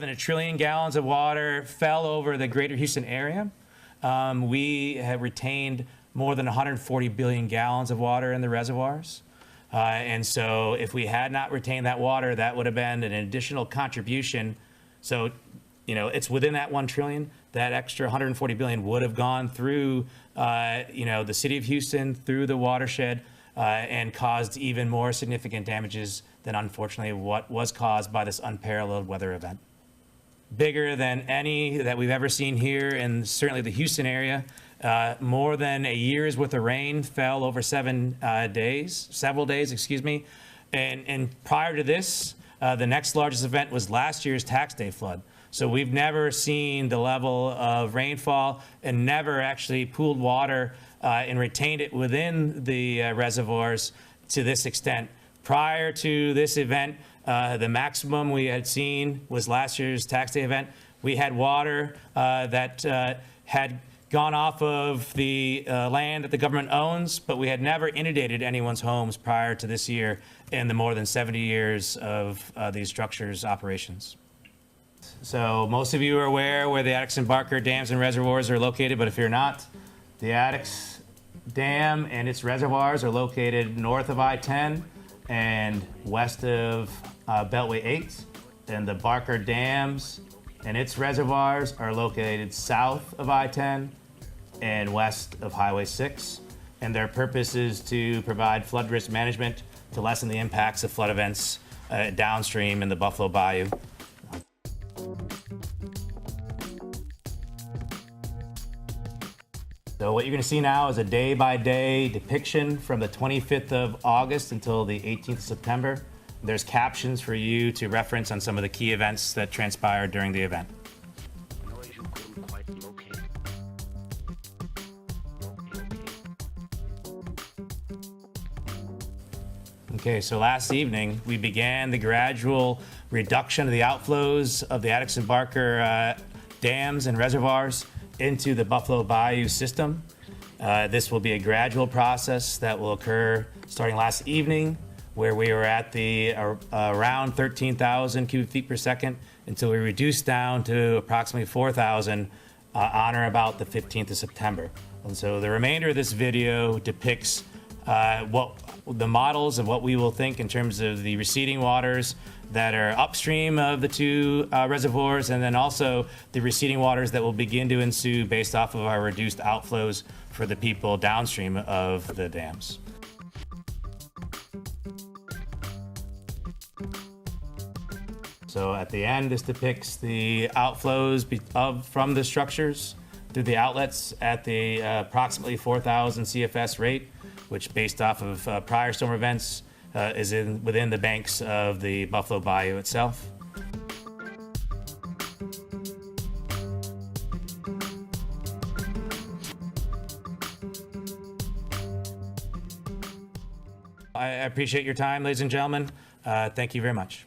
than 1 trillion gallons of water fell over the greater Houston area. We have retained more than 140 billion gallons of water in the reservoirs. And so if we had not retained that water, that would have been an additional contribution. So, you know, it's within that 1 trillion. That extra 140 billion would have gone through, you know, the city of Houston, through the watershed, and caused even more significant damages than, unfortunately, what was caused by this unparalleled weather event. Bigger than any that we've ever seen here in certainly the Houston area. More than a year's worth of rain fell over several days, excuse me. And prior to this, the next largest event was last year's tax day flood. So we've never seen the level of rainfall and never actually pooled water and retained it within the reservoirs to this extent. Prior to this event, the maximum we had seen was last year's tax day event. We had water that had gone off of the land that the government owns, but we had never inundated anyone's homes prior to this year in the more than 70 years of these structures' operations. So most of you are aware where the Addicks and Barker dams and reservoirs are located, but if you're not, the Addicks Dam and its reservoirs are located north of I-10 and west of Beltway 8, and the Barker dams and its reservoirs are located south of I-10 and west of Highway 6, and their purpose is to provide flood risk management to lessen the impacts of flood events downstream in the Buffalo Bayou. So what you're going to see now is a day-by-day depiction from the 25th of August until the 18th of September. There's captions for you to reference on some of the key events that transpired during the event. Okay, so last evening, we began the gradual reduction of the outflows of the Addicks and Barker dams and reservoirs into the Buffalo Bayou system. This will be a gradual process that will occur starting last evening, where we were at the around 13,000 cubic feet per second until we reduced down to approximately 4,000 on or about the 15th of September. And so the remainder of this video depicts what the models of what we will think in terms of the receding waters that are upstream of the two reservoirs, and then also the receding waters that will begin to ensue based off of our reduced outflows for the people downstream of the dams. So at the end, this depicts the outflows from the structures through the outlets at the approximately 4,000 CFS rate, which based off of prior storm events is within the banks of the Buffalo Bayou itself. I appreciate your time, ladies and gentlemen. Thank you very much.